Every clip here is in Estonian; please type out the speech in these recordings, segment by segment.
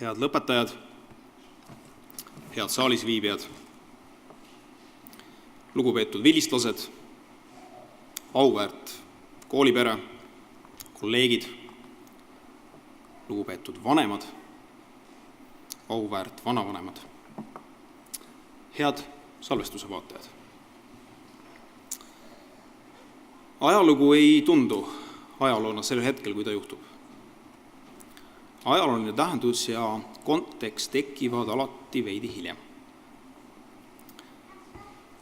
Head lõpetajad, head saalis viibijad, lugupeetud vilistlased, auväärt koolipere, kolleegid, lugupeetud vanemad, auväärt vanavanemad, head salvestuse vaatajad. Ajalugu ei tundu ajaloona sellel hetkel, kui ta juhtub. Ajalooline tähendus ja kontekst tekivad alati veidi hiljem.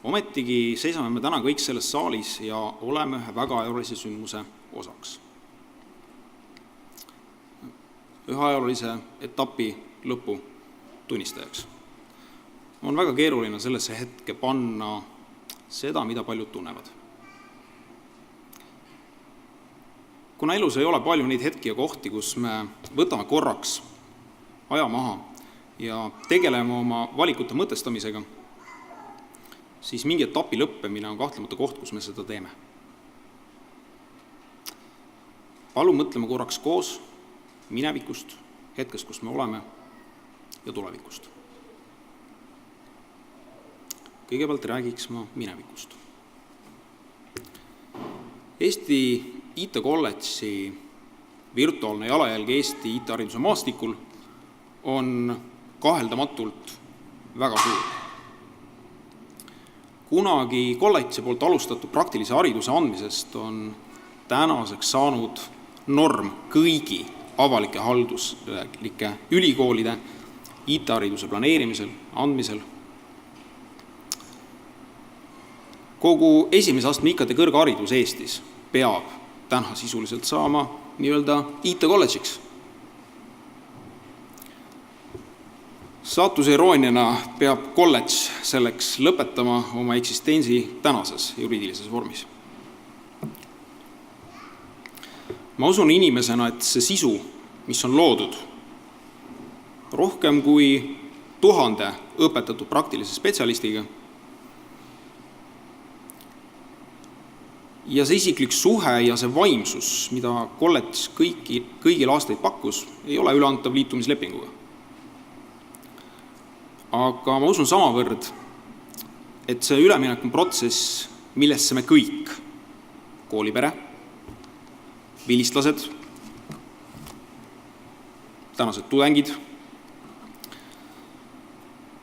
Ometigi seisame me täna kõik selles saalis ja oleme ühe väga ajaloolise sündmuse osaks. Ühe ajaloolise etapi lõpu tunnistajaks. On väga keeruline sellesse hetke panna seda, mida paljud tunnevad. Kuna elus ei ole palju neid hetki ja kohti, kus me võtame korraks aja maha ja tegeleme oma valikute mõtestamisega, siis mingi etapi lõppemine on kahtlemata koht, kus me seda teeme. Palun mõtleme korraks koos minevikust, hetkest, kus me oleme, ja tulevikust. Kõigepealt räägiks ma minevikust. Eesti IT-kolledži virtuaalne jalajälg Eesti IT-hariduse maastikul on kaheldamatult väga suur. Kunagi kolledži poolt alustatud praktilise hariduse andmisest on tänaseks saanud norm kõigi avalike halduslike ülikoolide IT-hariduse planeerimisel, andmisel. Kogu esimese astme IKT kõrgharidus Eestis peab täna sisuliselt saama nii-öelda IT-kolledžiks. Saatuse irooniana peab kolledž selleks lõpetama oma eksistentsi tänases juriidilises vormis. Ma usun inimesena, et see sisu, mis on loodud rohkem kui 1000 õpetatud praktilise spetsialistiga, ja see isiklik suhe ja see vaimsus, mida kolledž kõigil aastaid pakkus, ei ole üleantav liitumislepinguga. Aga ma usun samavõrd, et see üleminek on protsess, millesse me kõik, koolipere, vilistlased, tänased tudengid,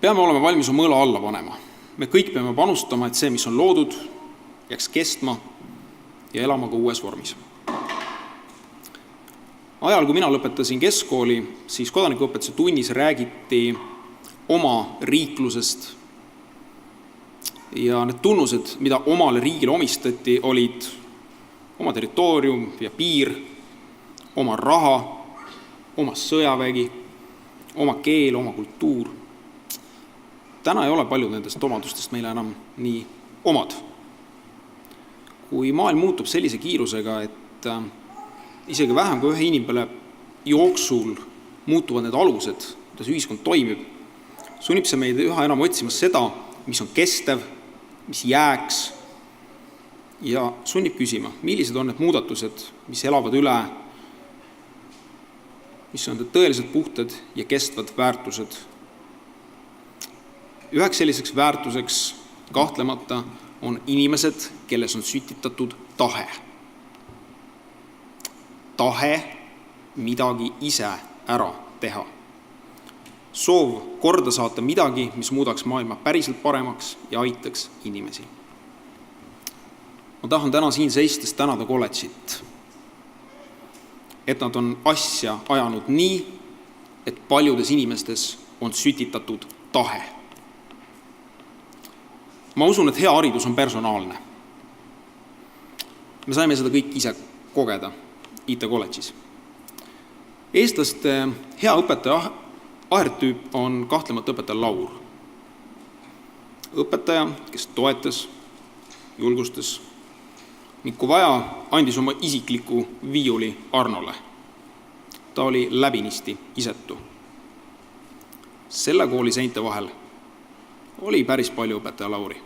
peame olema valmis oma õla alla panema. Me kõik peame panustama, et see, mis on loodud, jääks kestma ja elama ka uues vormis. Ajal, kui mina lõpetasin keskkooli, siis kodanikuõpetuse tunnis räägiti oma riiklusest ja need tunnused, mida omale riigile omistati, olid oma territoorium ja piir, oma raha, oma sõjavägi, oma keel, oma kultuur. Täna ei ole paljud nendest omadustest meile enam nii omad. Kui maailm muutub sellise kiirusega, et isegi vähem kui ühe inimpõle jooksul muutuvad need alused, kuidas ühiskond toimib, sunnib see meid üha enam otsima seda, mis on kestev, mis jääks, ja sunnib küsima, millised on need muudatused, mis elavad üle, mis on need tõeliselt puhtad ja kestvad väärtused. Üheks selliseks väärtuseks kahtlemata on inimesed, kelles on sütitatud tahe. Tahe midagi ise ära teha. Soov korda saata midagi, mis muudaks maailma päriselt paremaks ja aitaks inimesi. Ma tahan täna siin seistes tänada kolledžit, et nad on asja ajanud nii, et paljudes inimestes on sütitatud tahe. Ma usun, et hea haridus on personaalne. Me saime seda kõik ise kogeda IT-kolledžis. Eestlaste hea õpetaja ahertüüp on kahtlemata õpetaja Laur. Õpetaja, kes toetas, julgustas, ning kui vaja, andis oma isikliku viiuli Arnole. Ta oli läbinisti isetu. Selle kooli seinte vahel oli päris palju õpetaja Lauri.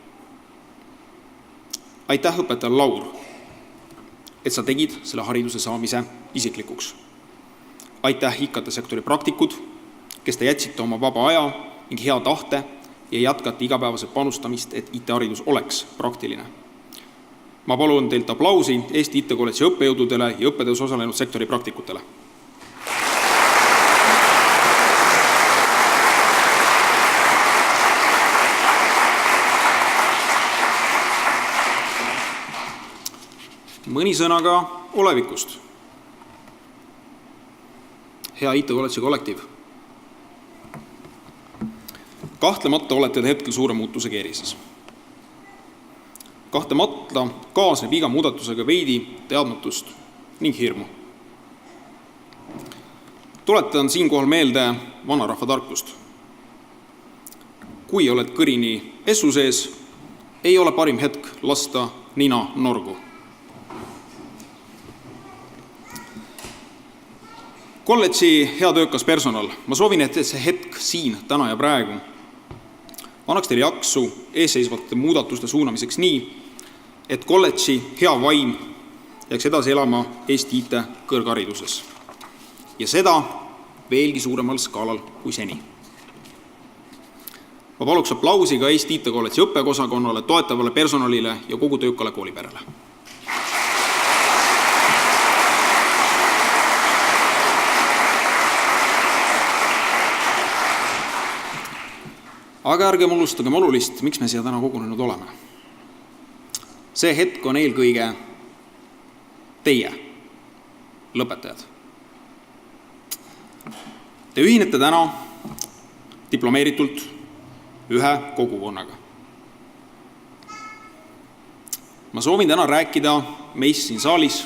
Aitäh, õpetaja Laur, et sa tegid selle hariduse saamise isiklikuks. Aitäh IKT sektori praktikud, kes te jätsite oma vaba aja ning hea tahte ja jätkate igapäevase panustamist, et IT-haridus oleks praktiline. Ma palun teilt aplausi Eesti IT-kolledži õppejõududele ja õppetöös osalenud sektori praktikutele. Mõni sõna ka olevikust. Hea IT-kolledži kollektiiv. Kahtlemata olete te hetkel suure muutuse keerises. Kahtlemata kaasneb iga muudatusega veidi teadmatust ning hirmu. Tuletan siinkohal meelde vanarahva tarkust. Kui oled kõrini essu sees, ei ole parim hetk lasta nina norgu. Kolledži hea töökas personal, ma soovin, et see hetk siin, täna ja praegu annaks teile jaksu eesseisvate muudatuste suunamiseks nii, et kolledži hea vaim jääks edasi elama Eesti IT kõrghariduses ja seda veelgi suuremal skaalal kui seni. Ma paluks aplausi ka Eesti IT-kolledži õppeosakonnale, toetavale personalile ja kogu töökale kooliperele. Aga ärgem unustagem olulist, miks me siia täna kogunenud oleme. See hetk on eelkõige teie, lõpetajad. Te ühinete täna diplomeeritult ühe kogukonnaga. Ma soovin täna rääkida meist siin saalis,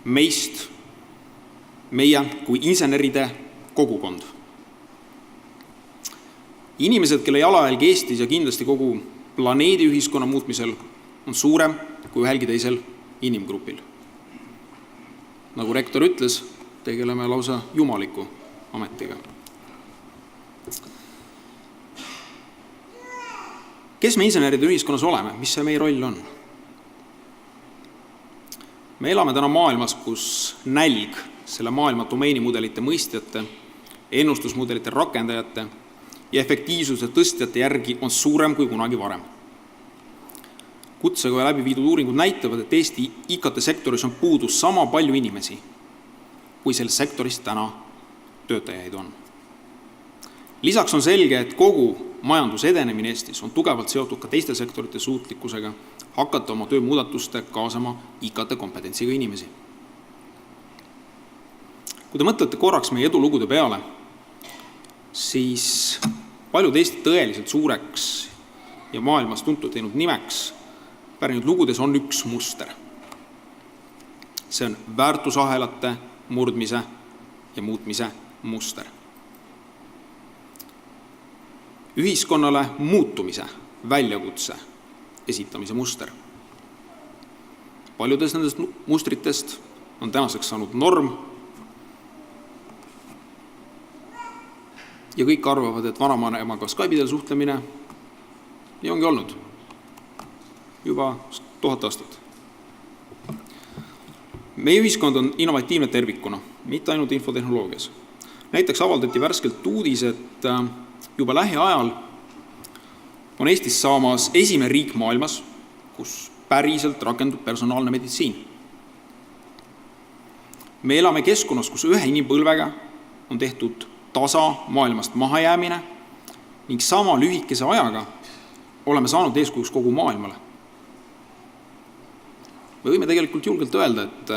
meist, meie kui inseneride kogukond. Inimesed, kelle jalajälg Eestis ja kindlasti kogu planeedi ühiskonna muutmisel on suurem kui ühelgi teisel inimgrupil. Nagu rektor ütles, tegeleme lausa jumaliku ametiga. Kes me inseneride ühiskonnas oleme? Mis see meie roll on? Me elame täna maailmas, kus nälg selle maailma domeenimudelite mõistjate, ennustusmudelite rakendajate ja efektiivsuse tõstjate järgi on suurem kui kunagi varem. Kutsekoja läbi viidud uuringud näitavad, et Eesti IKT-sektoris on puudu sama palju inimesi, kui selles sektoris täna töötajaid on. Lisaks on selge, et kogu majanduse edenemine Eestis on tugevalt seotud ka teiste sektorite suutlikkusega hakata oma töömuudatuste kaasama IKT-kompetentsiga inimesi. Kui te mõtlete korraks meie edulugude peale, siis paljud Eesti tõeliselt suureks ja maailmas tuntud teinud nimeks pärinud lugudes on üks muster. See on väärtusahelate murdmise ja muutmise muster. Ühiskonnale muutumise väljakutse esitamise muster. Paljudest nendest mustritest on tänaseks saanud norm ja kõik arvavad, et vanavanemaga Skype'idel suhtlemine ja ongi olnud juba 1000 aastat. Meie ühiskond on innovatiivne tervikuna, mitte ainult infotehnoloogias. Näiteks avaldati värskelt uudis, et juba lähiajal on Eestis saamas esimene riik maailmas, kus päriselt rakendub personaalne meditsiin. Me elame keskkonnas, kus ühe inimpõlvega on tehtud tasa maailmast mahajäämine ning sama lühikese ajaga oleme saanud eeskujuks kogu maailmale. Me võime tegelikult julgelt öelda, et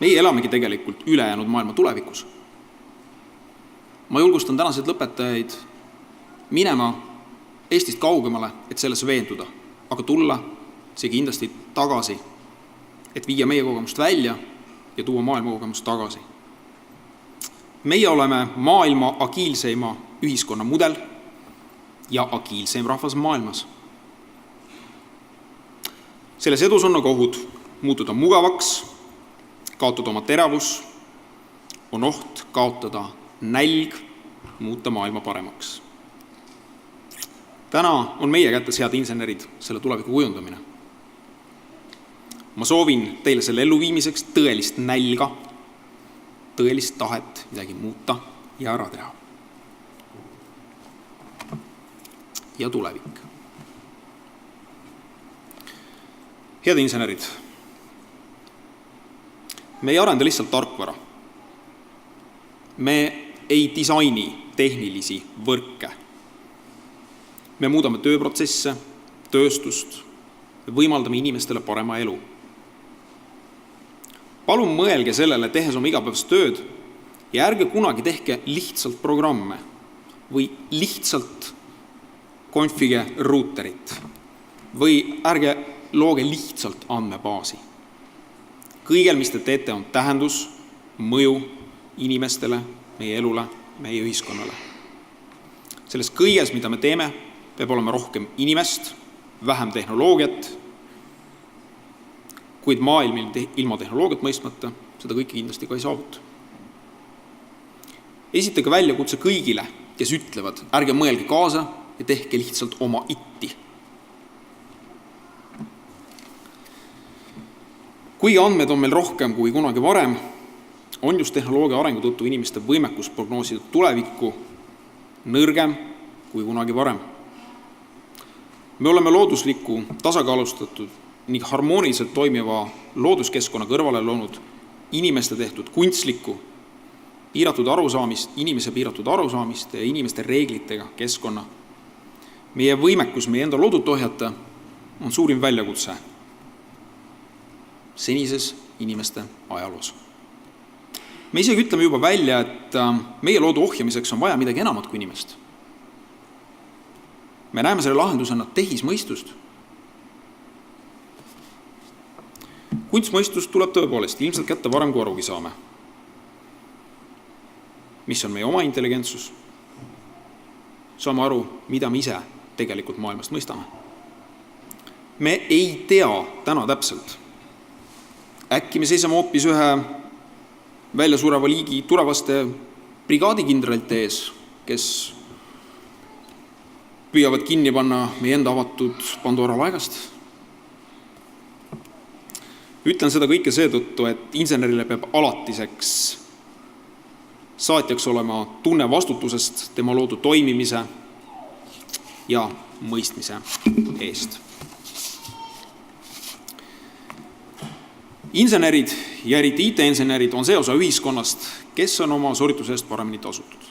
meie elamegi tegelikult ülejäänud maailma tulevikus. Ma julgustan tänaseid lõpetajaid minema Eestist kaugemale, et selles veenduda, aga tulla see kindlasti tagasi, et viia meie kogemust välja ja tuua maailma kogemust tagasi. Meie oleme maailma agiilseima ühiskonna mudel ja agiilseim rahvas maailmas. Selles edus on aga ohud muutuda mugavaks, kaotada oma teravus, on oht kaotada nälg, muuta maailma paremaks. Täna on meie kätes head insenerid selle tuleviku kujundamine. Ma soovin teile selle elluviimiseks tõelist nälga, tõelist tahet midagi muuta ja ära teha. Ja tulevik. Head insenerid, me ei arenda lihtsalt tarkvara. Me ei disaini tehnilisi võrke. Me muudame tööprotsesse, tööstust, võimaldame inimestele parema elu. Palun mõelge sellele, tehes oma igapäevast tööd, ja ärge kunagi tehke lihtsalt programme või lihtsalt confige ruuterit või ärge looge lihtsalt andmebaasi. Kõigel, mis te teete, on tähendus, mõju inimestele, meie elule, meie ühiskonnale. Selles kõiges, mida me teeme, peab olema rohkem inimest, vähem tehnoloogiat, kuid maailm ilma tehnoloogiat mõistmata seda kõike kindlasti ka ei saavuta. Esitage väljakutse kõigile, kes ütlevad, ärge mõelge kaasa ja tehke lihtsalt oma itti. Kuigi andmed on meil rohkem kui kunagi varem, on just tehnoloogia arengu tõttu inimeste võimekus prognoosida tulevikku nõrgem kui kunagi varem. Me oleme loodusliku, tasakaalustatud ning harmooniliselt toimiva looduskeskkonna kõrvale loonud inimeste tehtud kunstlikku, inimese piiratud arusaamist ja inimeste reeglitega keskkonna. Meie võimekus meie enda loodut ohjata on suurim väljakutse senises inimeste ajaloos. Me isegi ütleme juba välja, et meie loodu ohjamiseks on vaja midagi enamat kui inimest. Me näeme selle lahendusena tehismõistust. Kunstmõistus tuleb tõepoolest ilmselt kätte varem, kui arugi saame. Mis on meie oma intelligentsus? Saame aru, mida me ise tegelikult maailmast mõistame. Me ei tea täna täpselt. Äkki me seisame hoopis ühe väljasureva liigi tulevaste brigaadikindralite ees, kes püüavad kinni panna meie enda avatud Pandora laegast. Ütlen seda kõike seetõttu, et insenerile peab alatiseks saatjaks olema tunne vastutusest tema loodu toimimise ja mõistmise eest. Insenerid ja eriti IT-insenerid on see osa ühiskonnast, kes on oma soorituse eest paremini tasutud.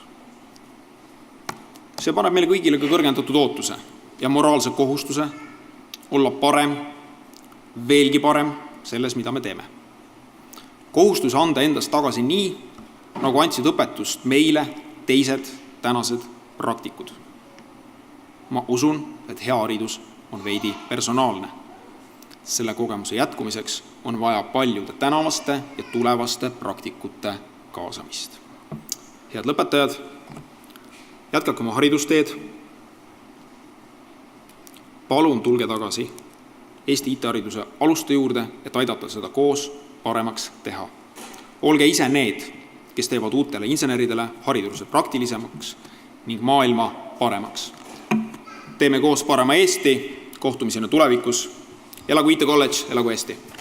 See paneb meile kõigile ka kõrgendatud ootuse ja moraalse kohustuse olla parem, veelgi parem selles, mida me teeme. Kohustus anda endast tagasi nii, nagu andsid õpetust meile teised tänased praktikud. Ma usun, et hea haridus on veidi personaalne. Selle kogemuse jätkumiseks on vaja paljude tänavaste ja tulevaste praktikute kaasamist. Head lõpetajad, jätkake oma haridusteed. Palun tulge tagasi Eesti IT-hariduse aluste juurde, et aidata seda koos paremaks teha. Olge ise need, kes teevad uutele inseneridele hariduse praktilisemaks ning maailma paremaks. Teeme koos parema Eesti, kohtumisena tulevikus. Elagu IT College, elagu Eesti!